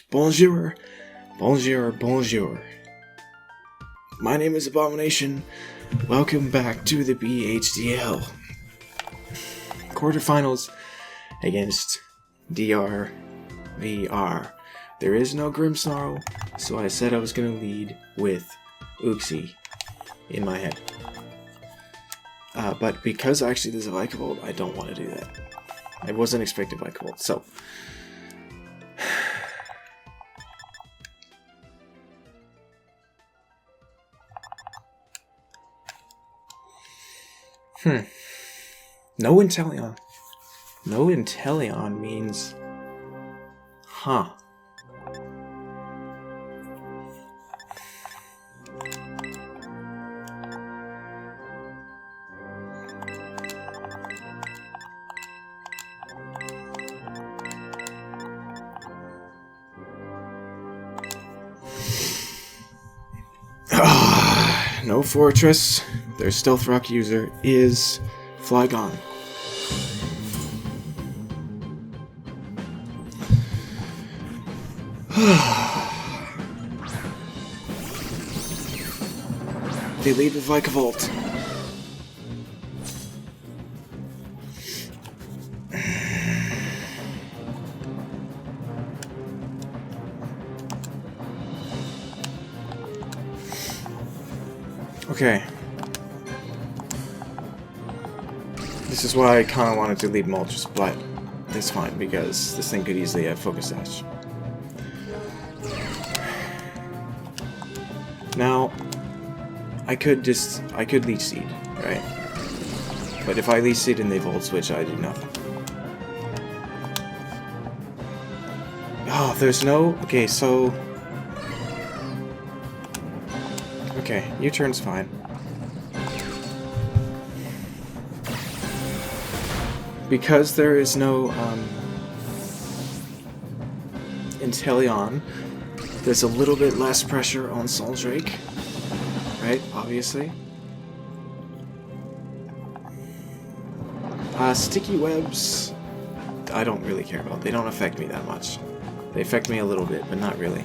Bonjour, bonjour, bonjour. My name is Abomination. Welcome back to the BHDL. Quarterfinals against DRVR. There is no Grimmsnarl, so I said I was going to lead with Uxie in my head. But because actually there's a Vikavolt, I don't want to do that. I wasn't expecting Vikavolt, so... No Inteleon. No Inteleon means... Huh. No Fortress. Their Stealth Rock user is Flygon. They lead with Vikavolt. Okay. This is why I kind of wanted to lead Moltres, but that's fine because this thing could easily have Focus Sash. Now, I could Leech Seed, right? But if I Leech Seed and they Volt Switch, I do nothing. Oh, there's no... Okay, so... Okay, U-turn's fine. Because there is no Inteleon, there's a little bit less pressure on Soldrake, right? Obviously. Sticky webs, I don't really care about. They don't affect me that much. They affect me a little bit, but not really.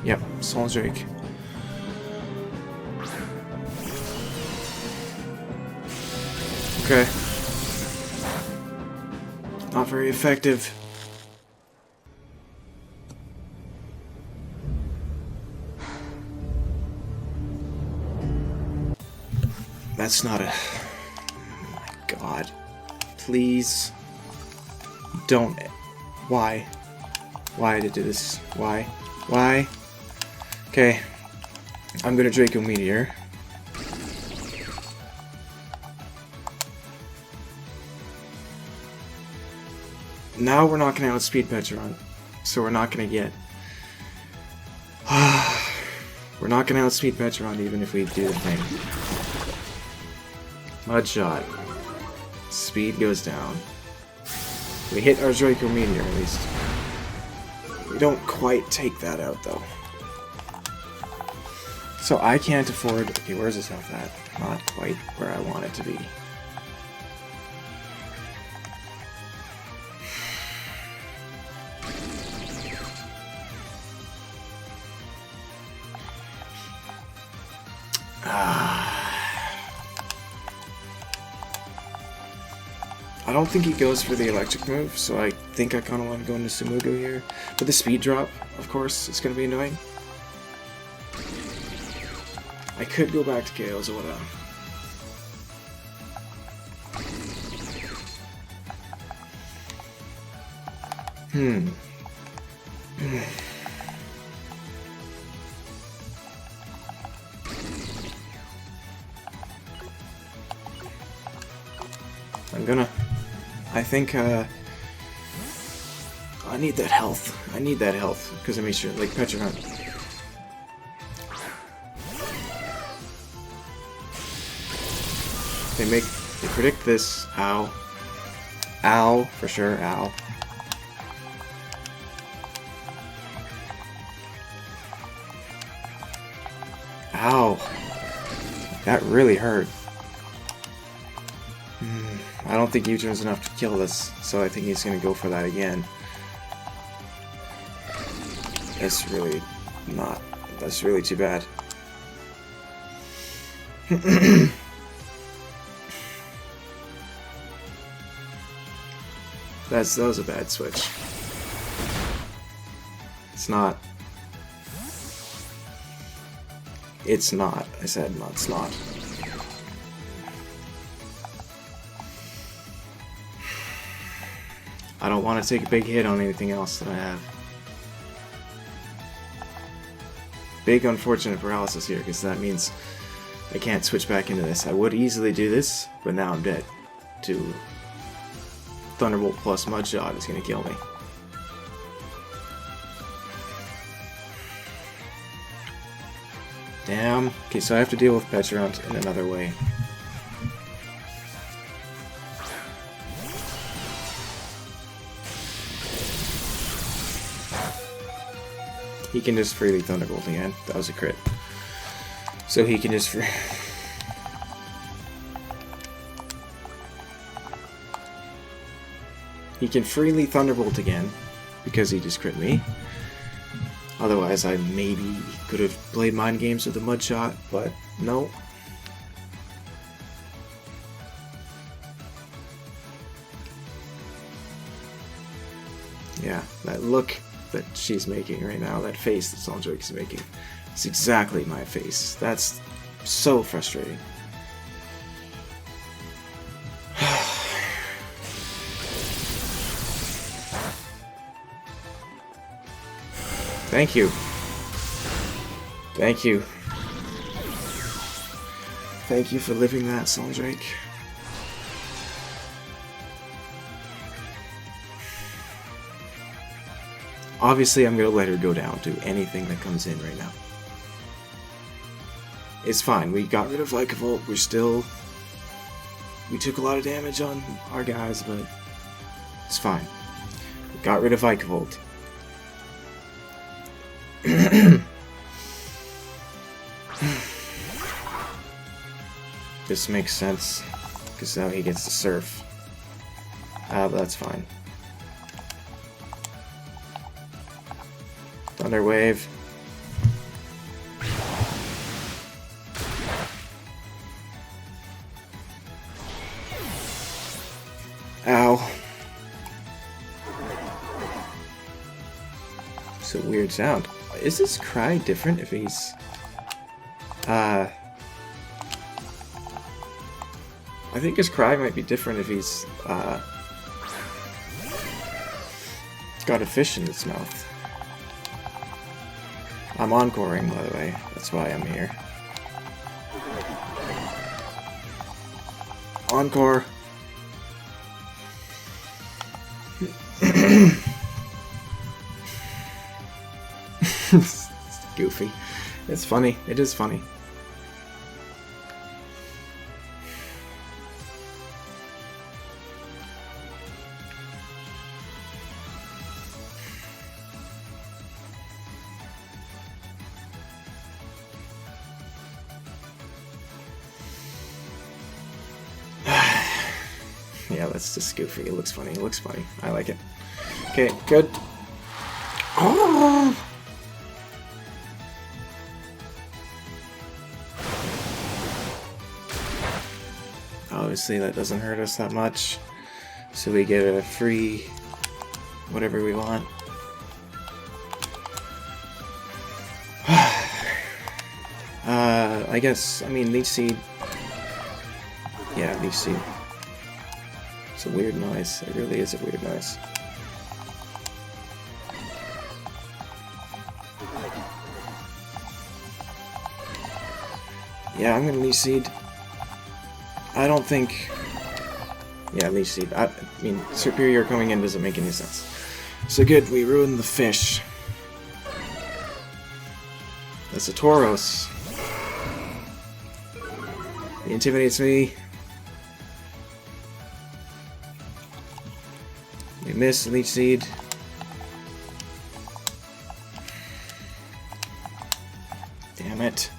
Yep, Soldrake. Okay. Not very effective. That's not a... Oh my god. Please. Don't... Why? Why did I do this? Why? Why? Okay. I'm gonna Draco Meteor. Now we're not gonna outspeed Petron, so we're not gonna get... We're not gonna outspeed Petron even if we do the thing. Mud Shot. Speed goes down. We hit our Draco Meteor at least. We don't quite take that out though. So I can't afford... Okay, where's this health at? Not quite where I want it to be. I don't think he goes for the electric move, so I think I kind of want to go into Sumugo here. But the speed drop, of course, is going to be annoying. I could go back to Kaiaozora. I think, I need that health. I need that health, because I made sure, like, Petron. They predict this. Ow. Ow, for sure, ow. Ow. That really hurt. I don't think U-turn's enough to kill this, so I think he's gonna go for that again. That's really not. That's really too bad. That was a bad switch. It's not. It's not. I said not. It's not. I don't want to take a big hit on anything else that I have. Big unfortunate paralysis here, because that means I can't switch back into this. I would easily do this, but now I'm dead. To Thunderbolt plus Mudshot is going to kill me. Damn. Okay, so I have to deal with Pecharunt in another way. He can just freely Thunderbolt again. That was a crit. So he can just he can freely Thunderbolt again because he just crit me. Otherwise, I maybe could have played mind games with the Mudshot, but no. Yeah, that look that she's making right now, that face that Soldrake is making, it's exactly my face. That's so frustrating. Thank you. Thank you. Thank you for living that, Soldrake. Obviously, I'm going to let her go down to anything that comes in right now. It's fine. We got rid of Vikavolt. We took a lot of damage on our guys, but it's fine. We got rid of Vikavolt. This makes sense, because now he gets to surf. But that's fine. Thunder Wave. Ow. It's a weird sound. Is this cry different if he's... I think his cry might be different if he's, got a fish in its mouth. I'm encoring, by the way. That's why I'm here. Encore! It's goofy. It's funny. It is funny. Yeah, that's just goofy. It looks funny. It looks funny. I like it. Okay, good. Oh! Obviously, that doesn't hurt us that much. So we get a free whatever we want. I guess, I mean, Leech Seed. Yeah, Leech Seed. It's a weird noise. It really is a weird noise. Yeah, I'm gonna Leech Seed. I don't think... Yeah, Leech Seed. I mean, Superior coming in doesn't make any sense. So good, we ruined the fish. That's a Tauros. He intimidates me. We miss Leech Seed. Damn it.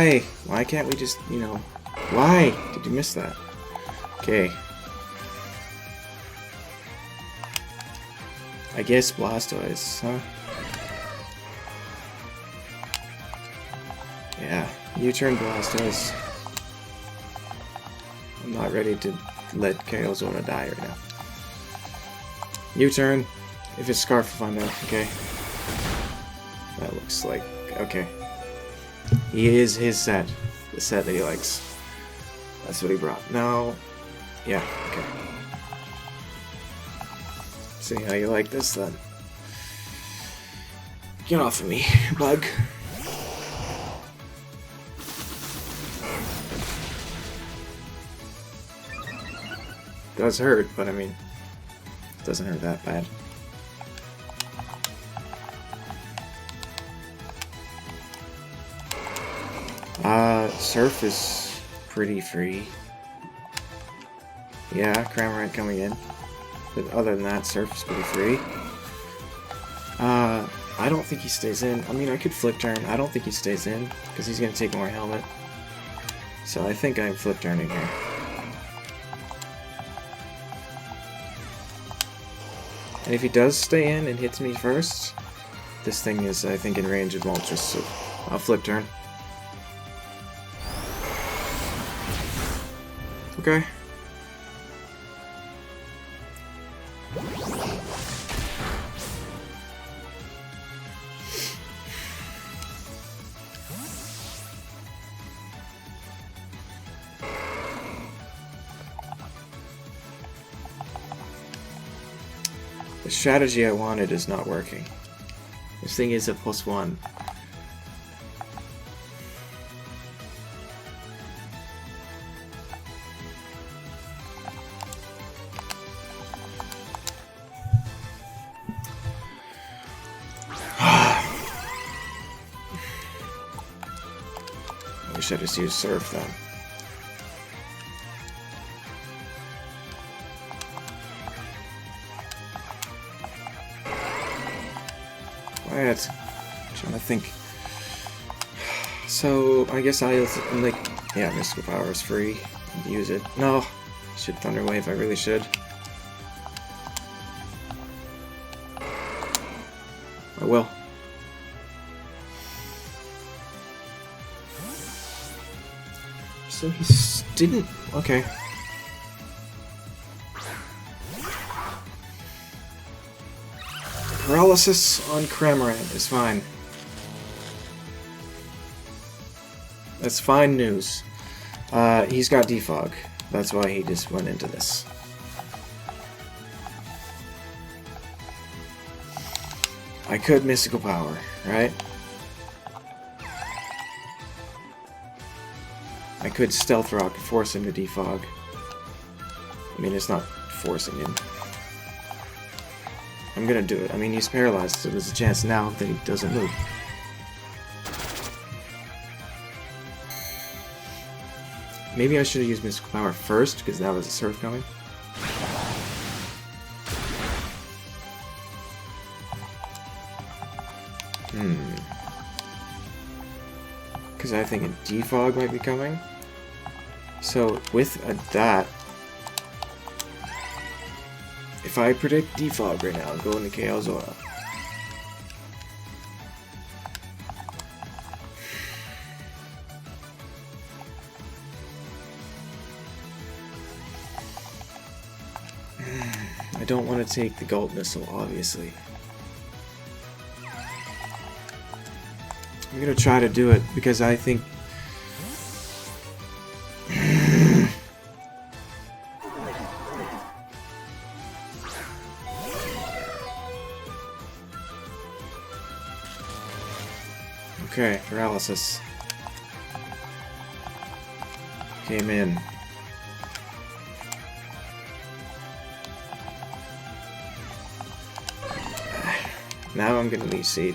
Why? Why can't we just, you know... Why did you miss that? Okay. I guess Blastoise, huh? Yeah, U-turn Blastoise. I'm not ready to let Kaiaozora die right now. U-turn. If it's Scarf, find out. Okay. That looks like... Okay. He is his set. The set that he likes. That's what he brought. Now... Yeah, okay. See how you like this, then. Get off of me, bug. Does hurt, but I mean... It doesn't hurt that bad. Surf is pretty free. Yeah, Cramorant coming in. But other than that, Surf is pretty free. I don't think he stays in. I mean, I could Flip Turn. I don't think he stays in, because he's going to take more Helmet. So I think I'm Flip Turning here. And if he does stay in and hits me first, this thing is, I think, in range of Moltres, so I'll Flip Turn. Okay. The strategy I wanted is not working. This thing is a +1. I wish I just used Surf then. Quiet. I'm trying to think. So I guess I'm like, yeah, Mystical Power is free. Use it. No, should Thunder Wave. I really should. I will. So he didn't. Okay. Paralysis on Cramorant is fine. That's fine news. He's got Defog. That's why he just went into this. I could Mystical Power, right? I could Stealth Rock and force him to Defog. I mean, it's not forcing him. I'm gonna do it. I mean, he's paralyzed, so there's a chance now that he doesn't move. Maybe I should have used Mystical Power first, because now there's a Surf coming. Because I think a Defog might be coming. So, with that... If I predict Defog right now, I'm going to Kaiaozora. I don't want to take the Gult Missile, obviously. I'm going to try to do it, because I think... Okay, Paralysis. Came in. Now I'm gonna leave Seed.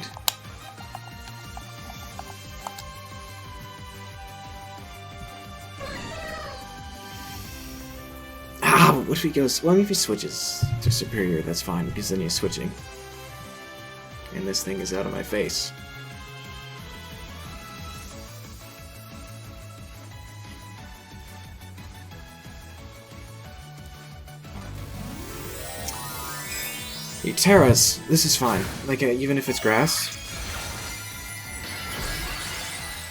Ah, what if he goes... Well, if he switches to Superior, that's fine, because then he's switching. And this thing is out of my face. Terras, this is fine. Like, even if it's grass.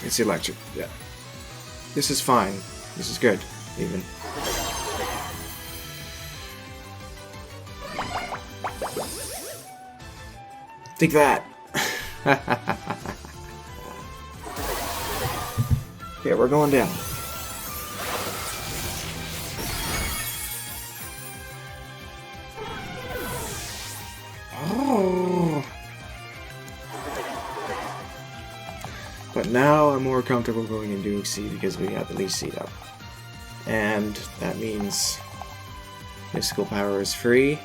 It's electric, yeah. This is fine. This is good, even. Take that! Okay, we're going down. Oh! But now I'm more comfortable going into Uxie because we got the least seed up. And that means mystical power is free.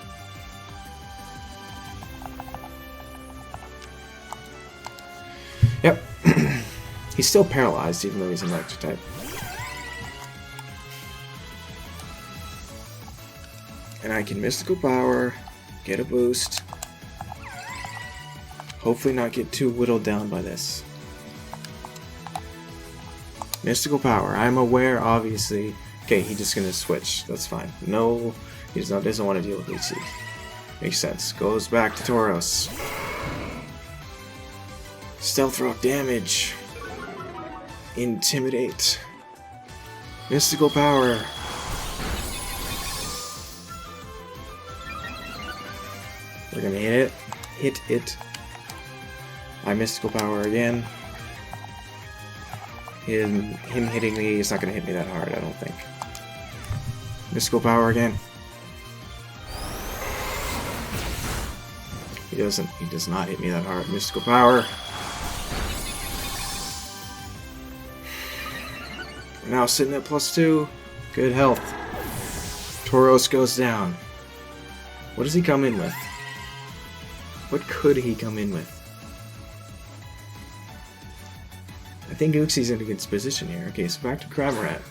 Yep. He's still paralyzed even though he's an electric type. And I can mystical power, get a boost. Hopefully not get too whittled down by this. Mystical power. I'm aware, obviously. Okay, he's just gonna switch. That's fine. No, he doesn't want to deal with HC. Makes sense. Goes back to Tauros. Stealth rock damage. Intimidate. Mystical power. We're gonna hit it. Hit it. I mystical power again. Him hitting me is not gonna hit me that hard, I don't think. Mystical power again. He does not hit me that hard. Mystical power. We're now sitting at +2. Good health. Tauros goes down. What does he come in with? What could he come in with? I think Uxie's in a good position here. Okay, so back to Cramorant.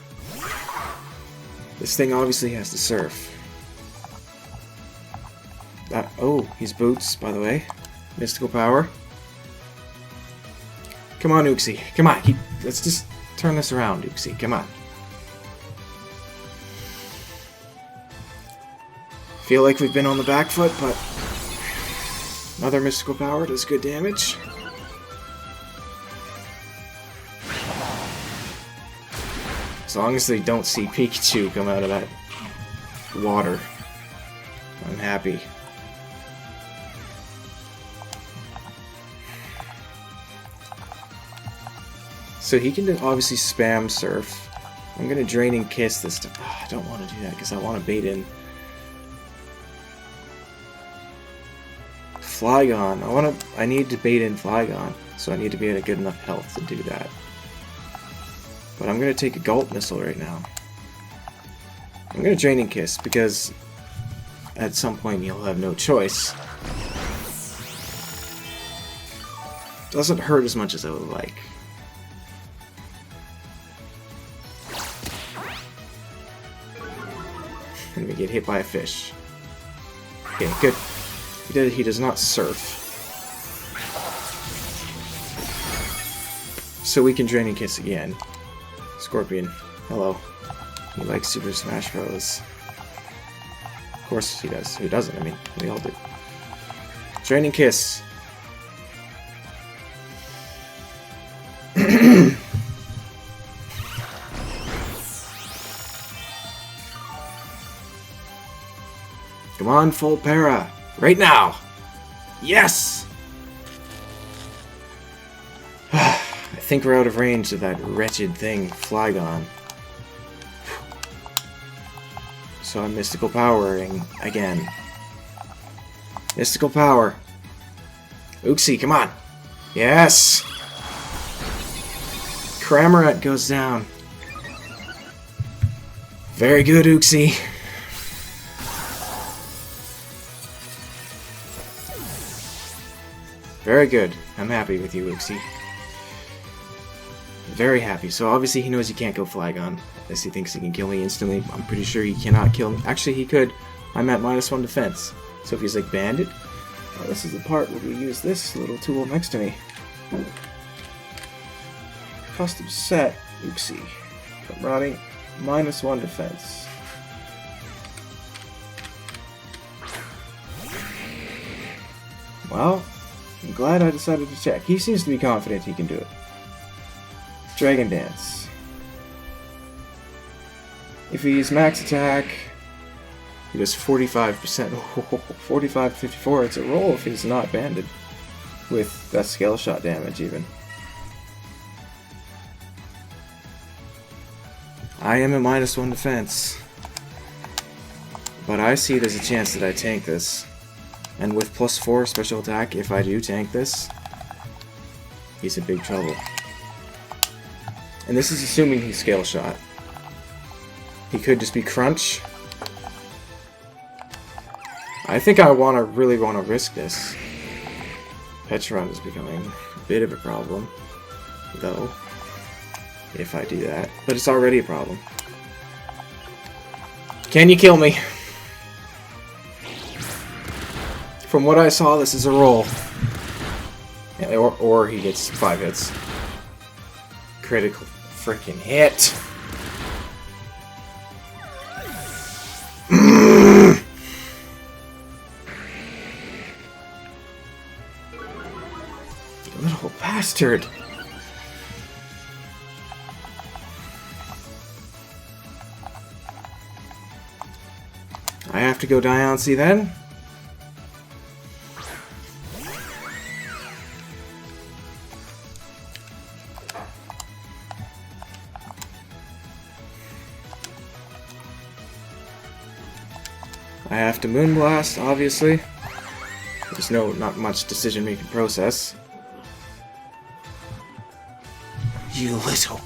This thing obviously has to surf. Oh, he's boots, by the way. Mystical power. Come on, Uxie. Come on. Let's just turn this around, Uxie. Come on. Feel like we've been on the back foot, but another mystical power does good damage. As long as they don't see Pikachu come out of that water, I'm happy. So he can obviously spam Surf. I'm gonna Draining Kiss this time. Oh, I don't want to do that because I want to bait in Flygon. I need to bait in Flygon, so I need to be at a good enough health to do that. But I'm gonna take a Gulp Missile right now. I'm gonna Draining Kiss because at some point you'll have no choice. Doesn't hurt as much as I would like. And we get hit by a fish. Okay, good. He does not surf. So we can Draining Kiss again. Scorpion, hello. He likes Super Smash Bros. Of course he does. Who doesn't? I mean, we all do. Draining Kiss. Come on, full para. Right now. Yes! I think we're out of range of that wretched thing, Flygon. So I'm mystical powering again. Mystical power. Uxie, come on. Yes! Cramorant goes down. Very good, Uxie. Very good. I'm happy with you, Uxie. Very happy. So obviously he knows he can't go Flygon, unless he thinks he can kill me instantly. I'm pretty sure he cannot kill me. Actually, he could. I'm at -1 defense. So if he's like Bandit, well, this is the part where we use this little tool next to me. Custom set, Uxie. I'm running -1 defense. Well, I'm glad I decided to check. He seems to be confident he can do it. Dragon Dance. If he's max attack, he does 45%. 45 to 54. It's a roll if he's not banded. With that scale shot damage, even. I am at -1 defense. But I see there's a chance that I tank this. And with +4 special attack, if I do tank this, he's in big trouble. And this is assuming he's scale shot. He could just be crunch. I think I really want to risk this. Petron is becoming a bit of a problem, though, if I do that. But it's already a problem. Can you kill me? From what I saw, this is a roll. Yeah, or he gets 5 hits. Critical freaking hit. Little bastard. I have to go Diancie then? I have to Moonblast, obviously. There's not much decision-making process. You little...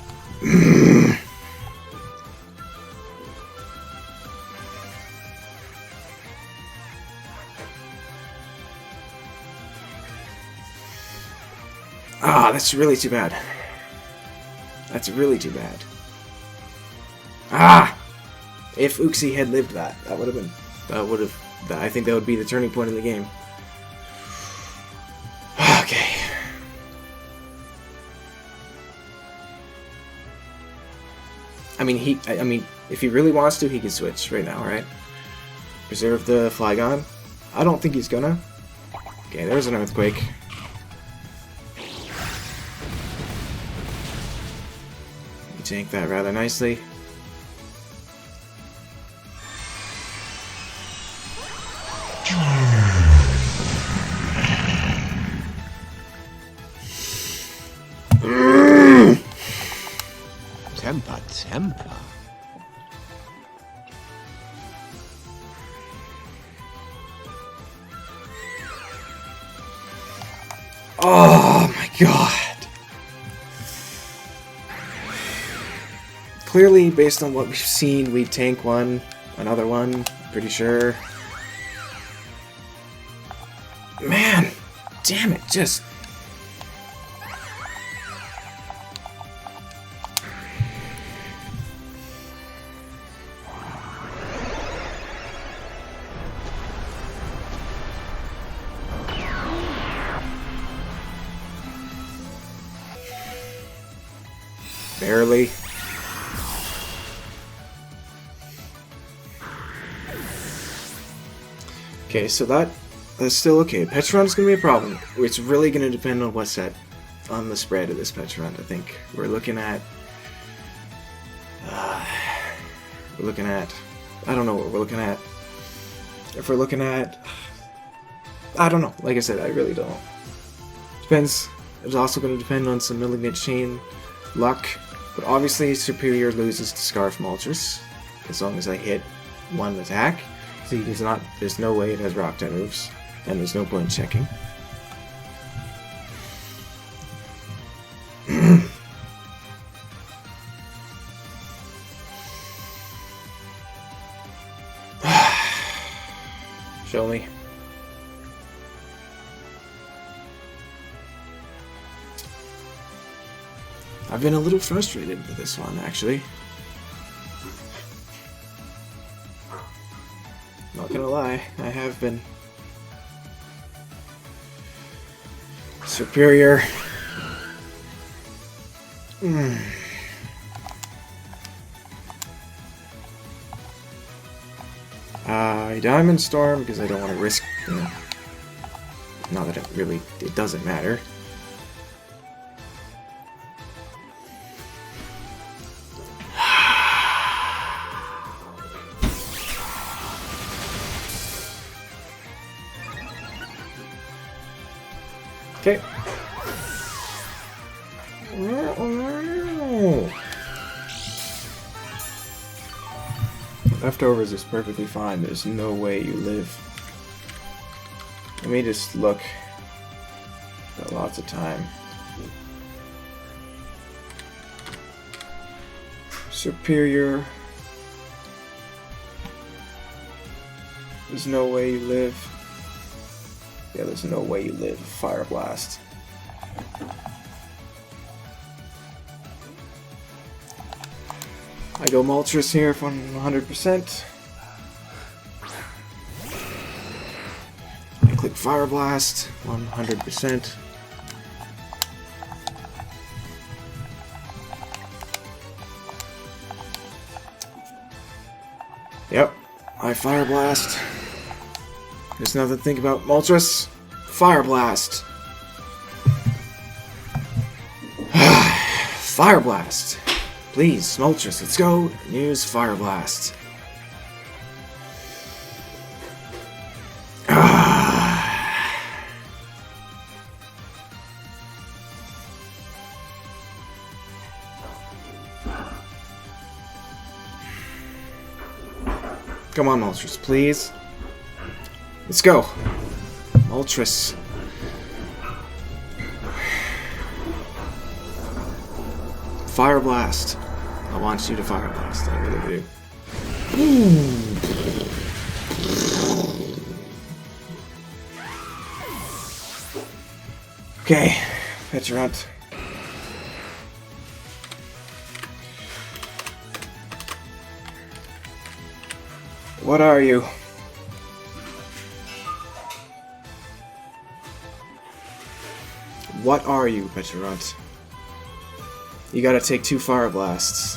Ah, that's really too bad. That's really too bad. Ah! If Uxie had lived that would have been... I think that would be the turning point in the game. Okay. I mean, if he really wants to, he can switch right now, right? Preserve the Flygon. I don't think he's gonna. Okay, there's an Earthquake. You tank that rather nicely. Temper. Oh my god. Clearly, based on what we've seen, we tank one, another one, pretty sure. Man, damn it, just... Barely. Okay, so that's still okay. Petron's gonna be a problem. It's really gonna depend on what's set on the spread of this Petron. I think we're looking at. I don't know what we're looking at. If we're looking at, I don't know. Like I said, I really don't. Depends. It's also going to depend on some Malignant Chain luck. But obviously, Superior loses to Scarf Moltres as long as I hit one attack. So he does not. There's no way it has Rock type moves, and there's no point in checking. Show me. I've been a little frustrated with this one, actually. Not gonna lie, I have been. Superior. Diamond Storm, because I don't want to risk, Not that it doesn't matter. Okay. Leftovers is perfectly fine. There's no way you live. Let me just look. Got lots of time. Superior. There's no way you live. Yeah, there's no way you live. Fire Blast. I go Moltres here for 100%. I click Fire Blast 100%. Yep, I Fire Blast. There's nothing to think about. Moltres, Fire Blast. Fire Blast. Please, Moltres, let's go. Use Fire Blast. Come on, Moltres, please. Let's go. Moltres. Fire Blast. I want you to Fire Blast. I really do. Okay. Petulant. What are you? What are you, Petulant? You gotta take 2 Fire Blasts.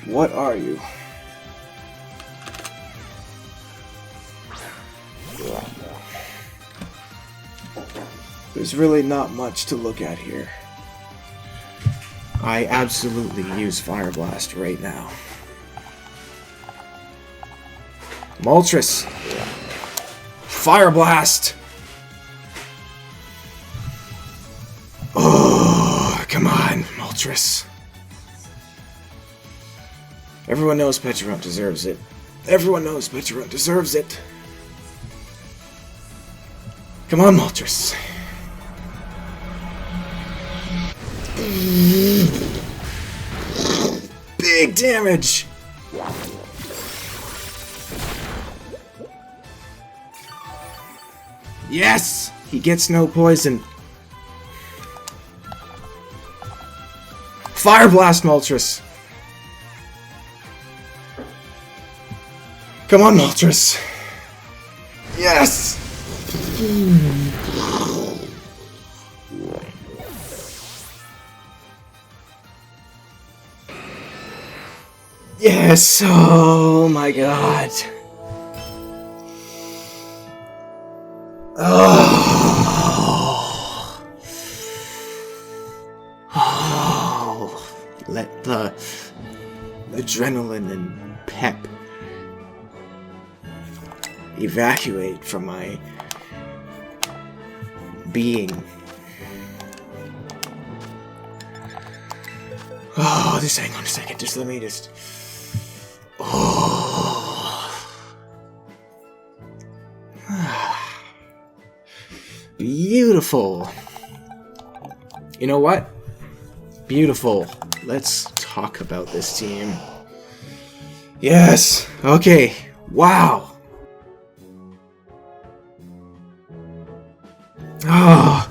What are you? There's really not much to look at here. I absolutely use Fire Blast right now. Moltres! Fire Blast! Oh, come on, Moltres. Everyone knows Petulant deserves it. Everyone knows Petulant deserves it. Come on, Moltres. Big damage! Yes! He gets no poison. Fire Blast, Moltres! Come on, Moltres! Yes! Yes! Oh my god! Oh! Oh! Let the adrenaline and pep evacuate from my being. Oh, just hang on a second. Just let me just... Oh. Beautiful. You know what? Beautiful. Let's talk about this team. Yes. Okay. Wow. Ah.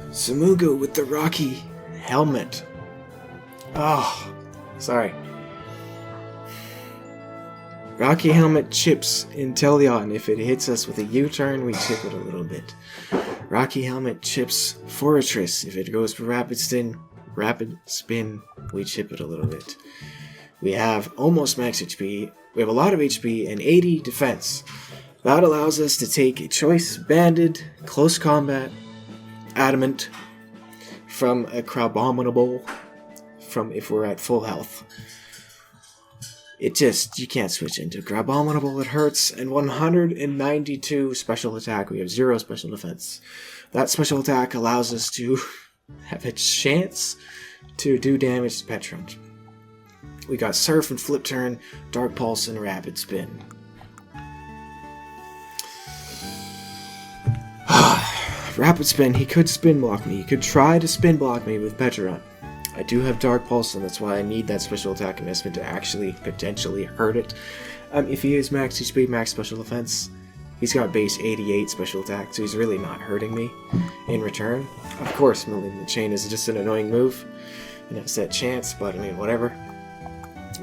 Samuga with the rocky helmet. Oh. Sorry. Rocky Helmet chips Inteleon. If it hits us with a U-turn, we chip it a little bit. Rocky Helmet chips Fortress. If it goes for Rapid Spin, we chip it a little bit. We have almost max HP. We have a lot of HP and 80 defense. That allows us to take a choice banded, close combat, adamant, from a Crabominable, from if we're at full health. It just, you can't switch into Crabominable, it hurts, and 192 special attack, we have 0 special defense. That special attack allows us to have a chance to do damage to Petrant. We got Surf and Flip Turn, Dark Pulse, and Rapid Spin. Rapid Spin, he could spin block me. He could try to spin block me with Petrant. I do have Dark Pulse, and that's why I need that special attack investment to actually potentially hurt it. If he is max HP, max special defense, he's got base 88 special attack, so he's really not hurting me in return. Of course, Milling the Chain is just an annoying move, and it's that chance, but I mean, whatever.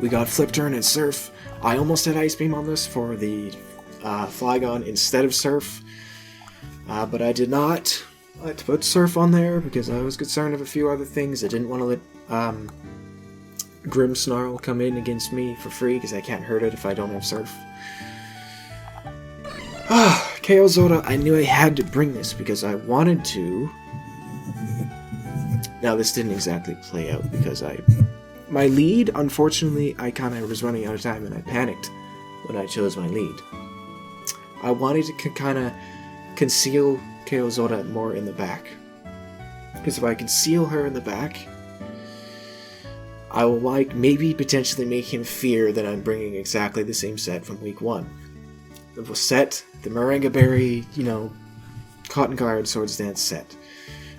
We got Flip Turn and Surf. I almost had Ice Beam on this for the Flygon instead of Surf, but I did not. I had to put Surf on there because I was concerned of a few other things. I didn't want to let Grimmsnarl come in against me for free because I can't hurt it if I don't have Surf. Kaiaozora, I knew I had to bring this because I wanted to. Now this didn't exactly play out because my lead, unfortunately, I kind of was running out of time and I panicked when I chose my lead. I wanted to kind of conceal Kaiaozora more in the back. Because if I conceal her in the back, I will maybe potentially make him fear that I'm bringing exactly the same set from week 1. The set, the Moringa Berry, Cotton Guard Swords Dance set.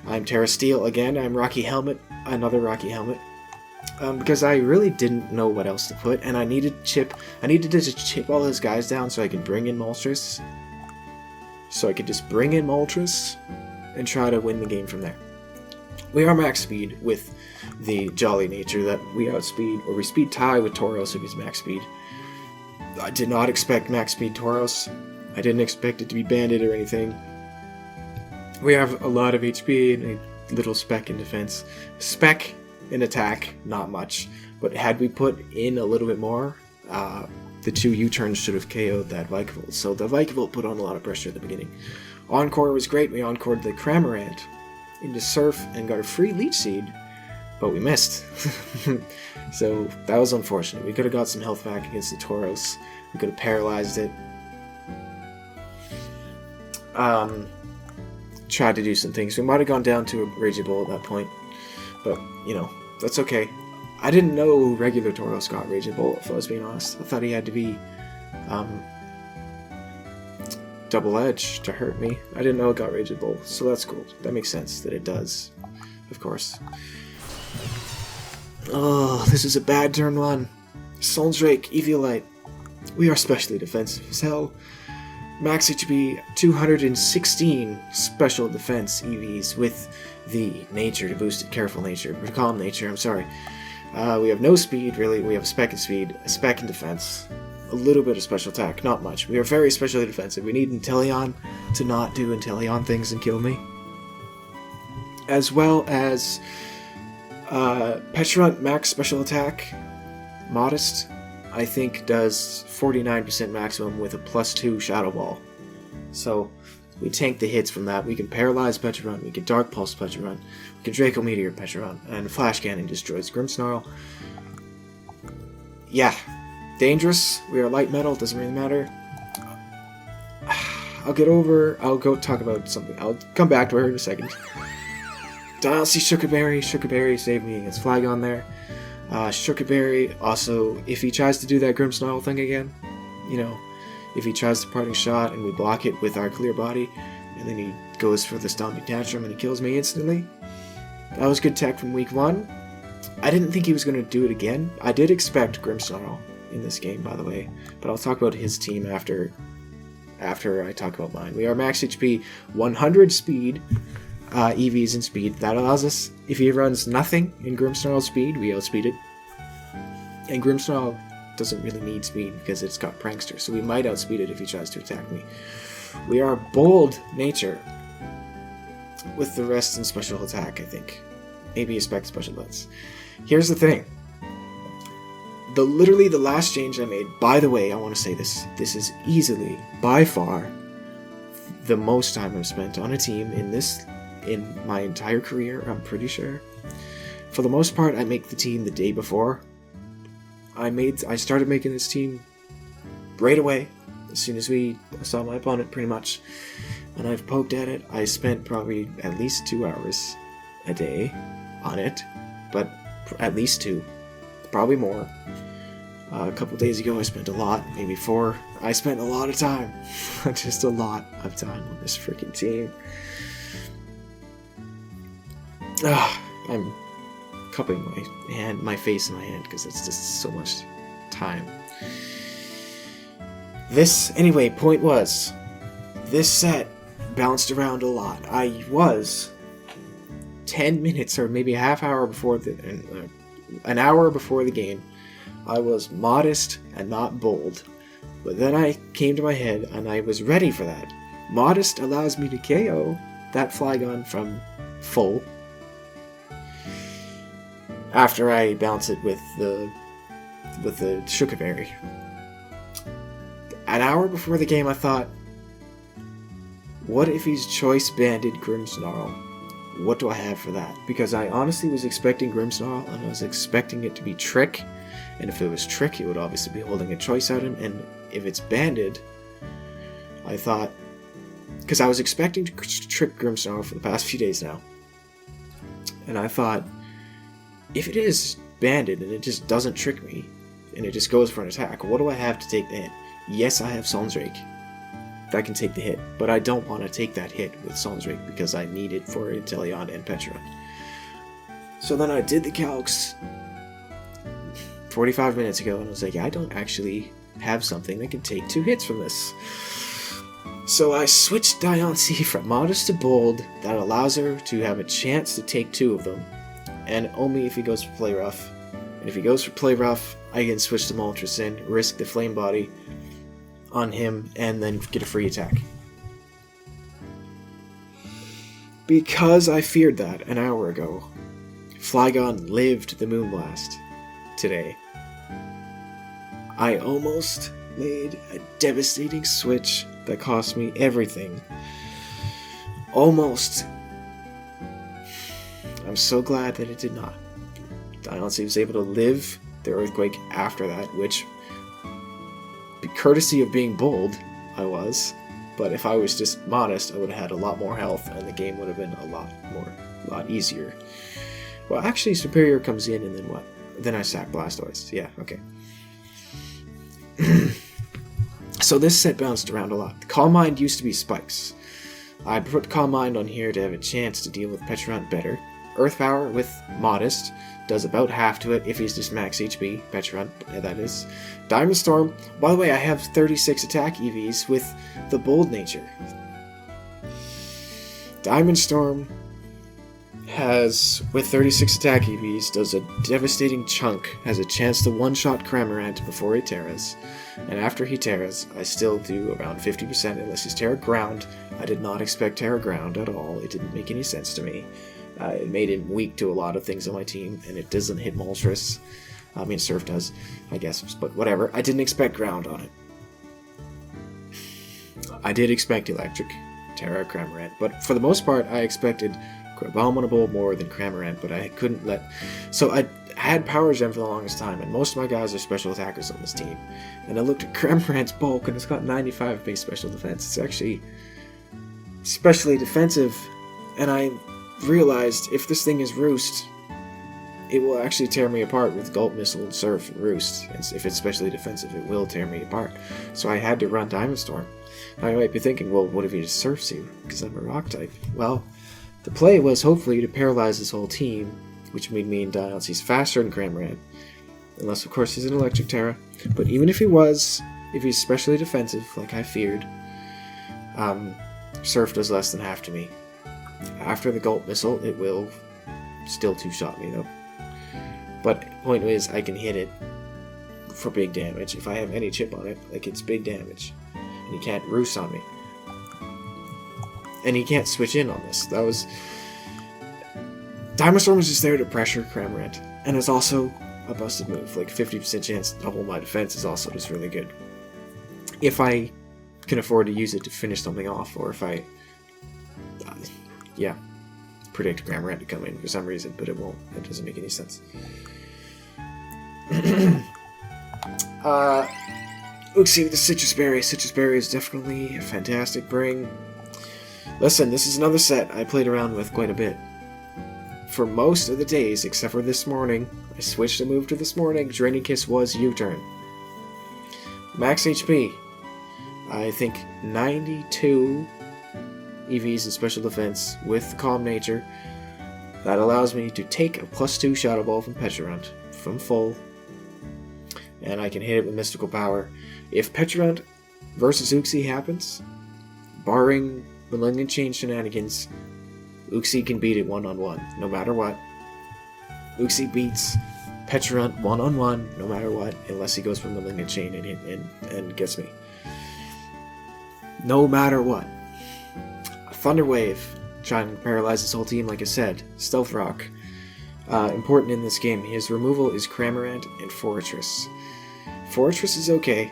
I'm Terra Steel again, I'm Rocky Helmet, another Rocky Helmet. Because I really didn't know what else to put, and I needed to just chip all those guys down so I could bring in Moltres. So I could just bring in Moltres and try to win the game from there. We are max speed with the Jolly nature that we outspeed, or we speed tie with Tauros if he's max speed. I did not expect max speed Tauros. I didn't expect it to be banded or anything. We have a lot of HP and a little spec in defense. Spec in attack, not much. But had we put in a little bit more, the 2 U-turns should have KO'd that Vikavolt. So the Vikavolt put on a lot of pressure at the beginning. Encore was great. We encored the Cramorant into Surf and got a free Leech Seed, but we missed. So that was unfortunate. We could have got some health back against the Tauros. We could have paralyzed it. Tried to do some things. We might have gone down to a Raging Bull at that point, but that's okay. I didn't know regular Tauros got Raging Bolt, if I was being honest. I thought he had to be double edge to hurt me. I didn't know it got Raging Bolt, so that's cool. That makes sense that it does, of course. Oh, this is a bad turn 1. Souldrake, Eviolite. We are specially defensive as hell. Max HP, 216 special defense EVs with the nature to boost it. Careful nature, or calm nature, I'm sorry. We have no speed, really. We have a spec in speed, a spec in defense, a little bit of special attack, not much. We are very specially defensive. We need Inteleon to not do Inteleon things and kill me. As well as Petrant max special attack, modest, I think does 49% maximum with a +2 Shadow Ball. So we tank the hits from that. We can paralyze Petrant, we can Dark Pulse Petrant, we can Draco Meteor Petrant, and Flash Cannon destroys Grimmsnarl. Yeah, dangerous. We are light metal, doesn't really matter. I'll go talk about something. I'll come back to her in a second. Dialsea Sugarberry saved me against Flygon there. Sugarberry, also, if he tries to do that Grimmsnarl thing again, if he tries the Parting Shot and we block it with our Clear Body, and then he goes for the Stomping Tantrum and he kills me instantly. That was good tech from week 1. I didn't think he was going to do it again. I did expect Grimmsnarl in this game, by the way, but I'll talk about his team after I talk about mine. We are max HP, 100 speed, EVs in speed. That allows us, if he runs nothing in Grimmsnarl's speed, we outspeed it. And Grimmsnarl doesn't really need speed because it's got Prankster, so we might outspeed it if he tries to attack me. We are bold nature with the rest in special attack, I think. Maybe a spec special defense. Here's the thing. literally the last change I made, by the way, I want to say this is easily, by far, the most time I've spent on a team in my entire career, I'm pretty sure. For the most part, I make the team the day before. I started making this team right away, as soon as I saw my opponent, pretty much. And I've poked at it. I spent probably at least 2 hours a day on it, but at least 2, probably more. A couple days ago I spent a lot, maybe 4. I spent a lot of time, just a lot of time on this freaking team. I'm cupping my face in my hand because it's just so much time. Point was, this set bounced around a lot. I was 10 minutes or maybe a half hour before an hour before the game. I was modest and not bold, but then I came to my head and I was ready for that. Modest allows me to KO that Flygon from full after I bounce it with the Sugar Berry. An hour before the game I thought, what if he's choice banded Grimmsnarl? What do I have for that? Because I honestly was expecting Grimmsnarl and I was expecting it to be Trick. And if it was Trick, it would obviously be holding a choice item. And if it's banded, I thought... Because I was expecting to trick Grimmsnarl for the past few days now. And I thought, if it is banded and it just doesn't trick me, and it just goes for an attack, what do I have to take the hit? Yes, I have Sonsdrake. That can take the hit. But I don't want to take that hit with Sonsdrake because I need it for Inteleon and Petra. So then I did the calcs 45 minutes ago, and I was like, I don't actually have something that can take 2 hits from this. So I switched Diancie from modest to bold. That allows her to have a chance to take 2 of them, and only if he goes for Play Rough. And if he goes for Play Rough, I can switch to Moltres in, risk the Flame Body on him, and then get a free attack. Because I feared that an hour ago, Flygon lived the Moonblast today. I almost made a devastating switch that cost me everything. Almost. I'm so glad that it did not. Diancie was able to live the Earthquake after that, which, courtesy of being bold, I was. But if I was just modest, I would have had a lot more health, and the game would have been a lot easier. Well, actually, Superior comes in, and then what? Then I sack Blastoise. Yeah, okay. So this set bounced around a lot. Calm Mind used to be Spikes. I put Calm Mind on here to have a chance to deal with Petrarunt better. Earth Power with Modest does about half to it if he's just max HP, Petrarunt, that is. Diamond Storm, by the way, I have 36 attack EVs with the Bold Nature. Diamond Storm has, with 36 attack EVs, does a devastating chunk, has a chance to one-shot Cramorant before he Terras, and after he Terras, I still do around 50% unless he's Terra Ground. I did not expect Terra Ground at all, it didn't make any sense to me. It made him weak to a lot of things on my team, and it doesn't hit Moltres. I mean, Surf does, I guess, but whatever. I didn't expect Ground on it. I did expect Electric, Terra, Cramorant, but for the most part, I expected Abominable more than Cramorant, but I couldn't let... So I had Power Gem for the longest time, and most of my guys are special attackers on this team. And I looked at Cramorant's bulk, and it's got 95 base special defense. It's actually especially defensive, and I realized if this thing is Roost, it will actually tear me apart with Gulp Missile and Surf and Roost. And if it's specially defensive, it will tear me apart. So I had to run Diamond Storm. Now you might be thinking, well, what if he just Surfs you? Because I'm a Rock type. Well, the play was hopefully to paralyze this whole team, which would mean Diancie's faster than Cramorant. Unless, of course, he's an Electric Terra. But even if he was, if he's specially defensive, like I feared, Surf does less than half to me. After the Gulp Missile, it will still two-shot me, though. But the point is, I can hit it for big damage. If I have any chip on it, like, it's big damage. And he can't Roost on me. And he can't switch in on this. That was... Diamond Storm is just there to pressure Cramorant. And it's also a busted move. Like 50% chance to double my defense is also just really good. If I can afford to use it to finish something off, or if I, predict Cramorant to come in for some reason, but it won't. That doesn't make any sense. Uxie with the Citrus Berry. Citrus Berry is definitely a fantastic bring. Listen, this is another set I played around with quite a bit. For most of the days, except for this morning, I switched a move to this morning. Draining Kiss was U-turn. Max HP. I think 92 EVs in special defense with Calm Nature. That allows me to take a +2 Shadow Ball from Petulant from full. And I can hit it with Mystical Power. If Petulant versus Uxie happens, barring Millennium Chain shenanigans, Uxie can beat it one-on-one, no matter what. Uxie beats Petulant one-on-one, no matter what, unless he goes for Millennium Chain and gets me. No matter what. A Thunder Wave, trying to paralyze this whole team, like I said. Stealth Rock. Important in this game. His removal is Cramorant and Fortress. Fortress is okay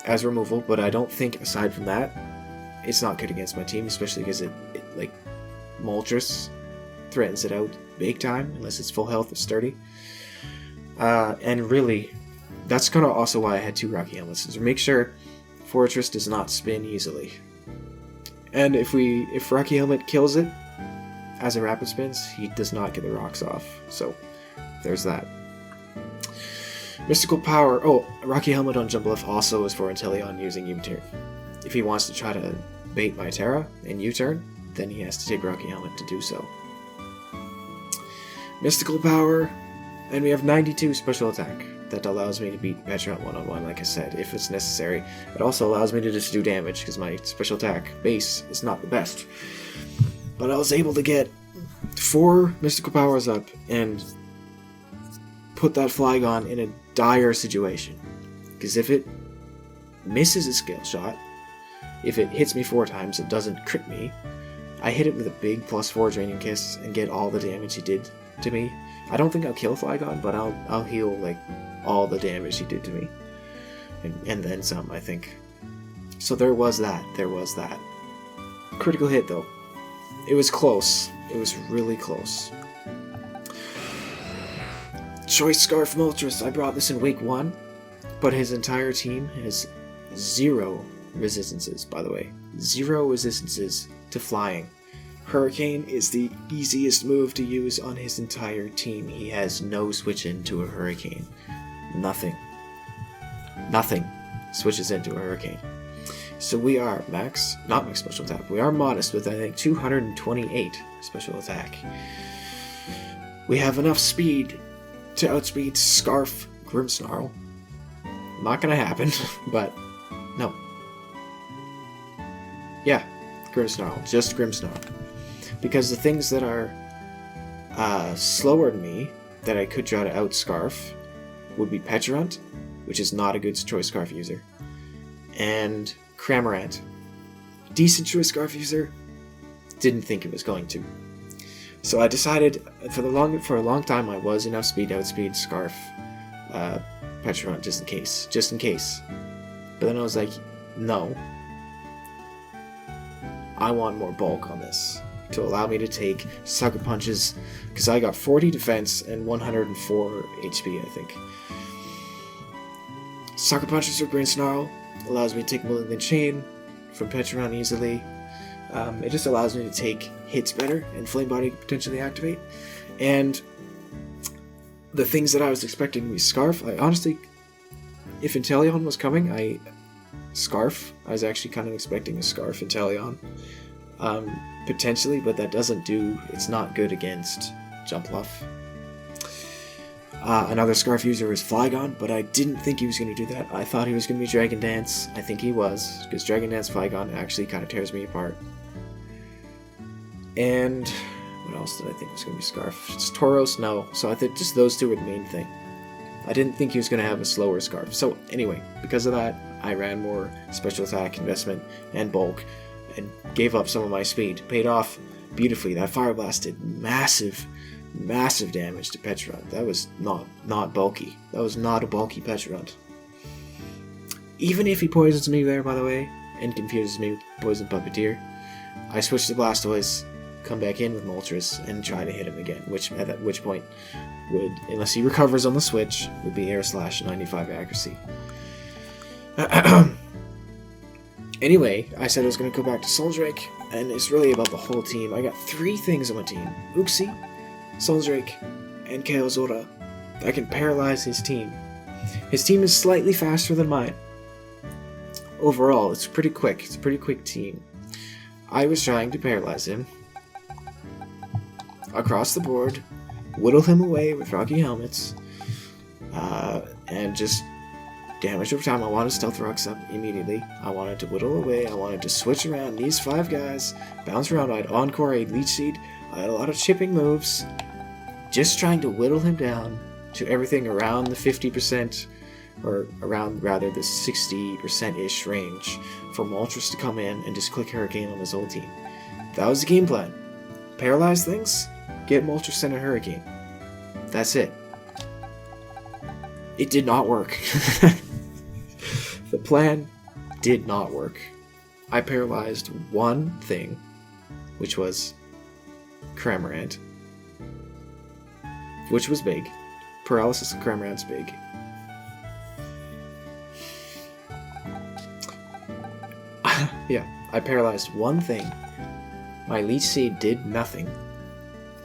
as removal, but I don't think, aside from that, it's not good against my team, especially because it like, Moltres threatens it out big time, unless it's full health or sturdy. And really, that's kind of also why I had 2 Rocky Helmets, to make sure Fortress does not spin easily. And if Rocky Helmet kills it as a rapid spins, he does not get the rocks off. So there's that. Mystical Power. Oh, Rocky Helmet on Jumpluff also is for Inteleon using U-turn. If he wants to try to bait my Terra and U-turn, then he has to take Rocky Helmet to do so. Mystical Power, and we have 92 special attack. That allows me to beat Petulant one-on-one, like I said, if it's necessary. It also allows me to just do damage, because my special attack base is not the best. But I was able to get 4 Mystical Powers up, and put that Flygon in a dire situation. Because if it misses a skill shot, if it hits me 4 times, it doesn't crit me, I hit it with a big +4 Draining Kiss and get all the damage he did to me. I don't think I'll kill Flygon, but I'll heal like all the damage he did to me. And then some, I think. So there was that. Critical hit, though. It was close. It was really close. Choice Scarf Moltres. I brought this in week 1, but his entire team has 0 resistances, by the way. 0 resistances to flying. Hurricane is the easiest move to use on his entire team. He has no switch into a Hurricane. Nothing switches into a Hurricane. So we are not max special attack. We are modest with, I think, 228 special attack. We have enough speed to outspeed Scarf Grimmsnarl. Not gonna happen, but no. Yeah, Grimmsnarl, just Grimmsnarl. Because the things that are slower than me, that I could try to outscarf, would be Petulant, which is not a good Choice Scarf user, and Cramorant. Decent Choice Scarf user, didn't think it was going to. So I decided, for a long time, I was enough speed to outspeed Scarf Petulant, just in case. But then I was like, no. I want more bulk on this, to allow me to take Sucker Punches, because I got 40 defense and 104 HP, I think. Sucker Punches for Grimmsnarl allows me to take Millennium Chain from Petulant easily. It just allows me to take hits better, and Flame Body potentially activate. And the things that I was expecting to be Scarf, I honestly, if Inteleon was coming, I was actually kind of expecting a Scarf Inteleon. Potentially, but that doesn't do, it's not good against Jumpluff. Another Scarf user is Flygon, but I didn't think he was going to do that. I thought he was going to be Dragon Dance. I think he was, because Dragon Dance Flygon actually kind of tears me apart. And what else did I think was going to be Scarf? It's Tauros? No. So I think just those two were the main thing. I didn't think he was going to have a slower Scarf. So anyway, because of that, I ran more special attack, investment, and bulk, and gave up some of my speed. Paid off beautifully. That Fire Blast did massive massive damage to Petrod. That was not bulky. That was not a bulky Petrod. Even if he poisons me there, by the way, and confuses me with Poison Puppeteer, I switch to Blastoise, come back in with Moltres, and try to hit him again, at which point would, unless he recovers on the switch, would be Air Slash 95 accuracy. Anyway, I said I was going to go back to Soldrake, and it's really about the whole team. I got 3 things on my team. Uxie, Soldrake, and Kaiaozora. I can paralyze his team. His team is slightly faster than mine. Overall, it's pretty quick. It's a pretty quick team. I was trying to paralyze him across the board, whittle him away with Rocky Helmets, and just damage over time. I wanted Stealth Rocks up immediately. I wanted to whittle away. I wanted to switch around these 5 guys, bounce around. I had Encore, I had Leech Seed. I had a lot of chipping moves. Just trying to whittle him down to everything around the 50%, or around, rather, the 60%-ish range for Moltres to come in and just click Hurricane on his whole team. That was the game plan. Paralyze things, get Moltres and a Hurricane. That's it. It did not work. The plan did not work. I paralyzed one thing, which was Cramorant, which was big. Paralysis of Cramorant's big. Yeah, I paralyzed one thing. My Leech Seed did nothing.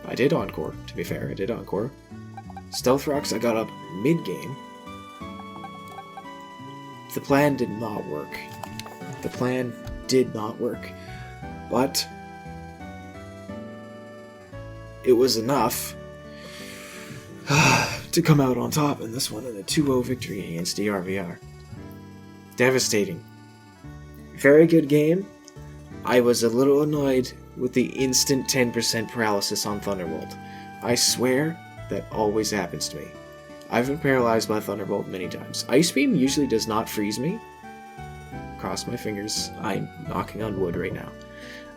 I did Encore, to be fair, I did Encore. Stealth Rocks I got up mid-game. The plan did not work. The plan did not work. But it was enough to come out on top in this one in a 2-0 victory against DRVR. Devastating. Very good game. I was a little annoyed with the instant 10% paralysis on Thunderbolt. I swear that always happens to me. I've been paralyzed by Thunderbolt many times. Ice Beam usually does not freeze me. Cross my fingers. I'm knocking on wood right now.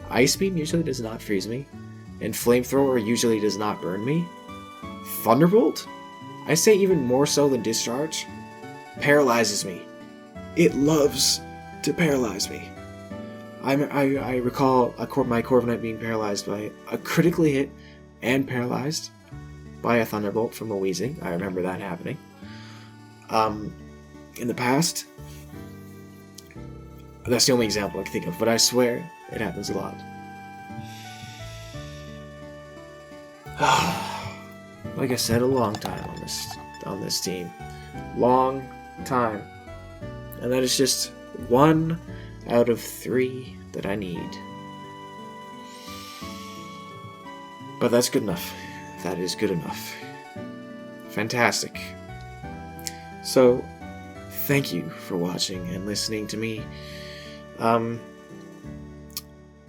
Ice Beam usually does not freeze me. And Flamethrower usually does not burn me. Thunderbolt? I say even more so than Discharge. Paralyzes me. It loves to paralyze me. I recall my Corviknight being paralyzed by a critically hit and paralyzed by a Thunderbolt from a Weezing. I remember that happening. In the past, that's the only example I can think of, but I swear it happens a lot. Like I said, a long time on this team. Long time. And that is just 1 out of 3 that I need. But that's good enough. That is good enough. Fantastic. So, thank you for watching and listening to me.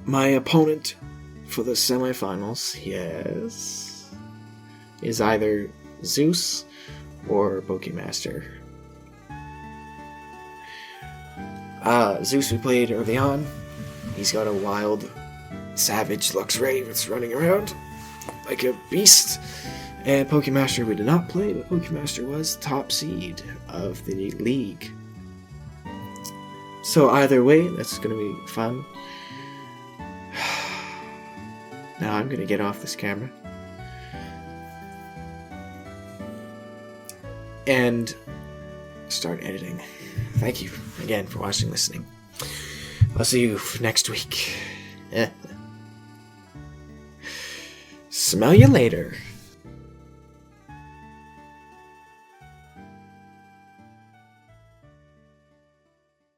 My opponent for the semifinals, yes, is either Zeus or Pokemaster. Zeus we played early on. He's got a wild, savage Luxray that's running around like a beast. And Pokemaster we did not play, but Pokemaster was top seed of the league. So either way, that's going to be fun. Now I'm going to get off this camera and start editing. Thank you again for watching and listening. I'll see you next week. Smell you later.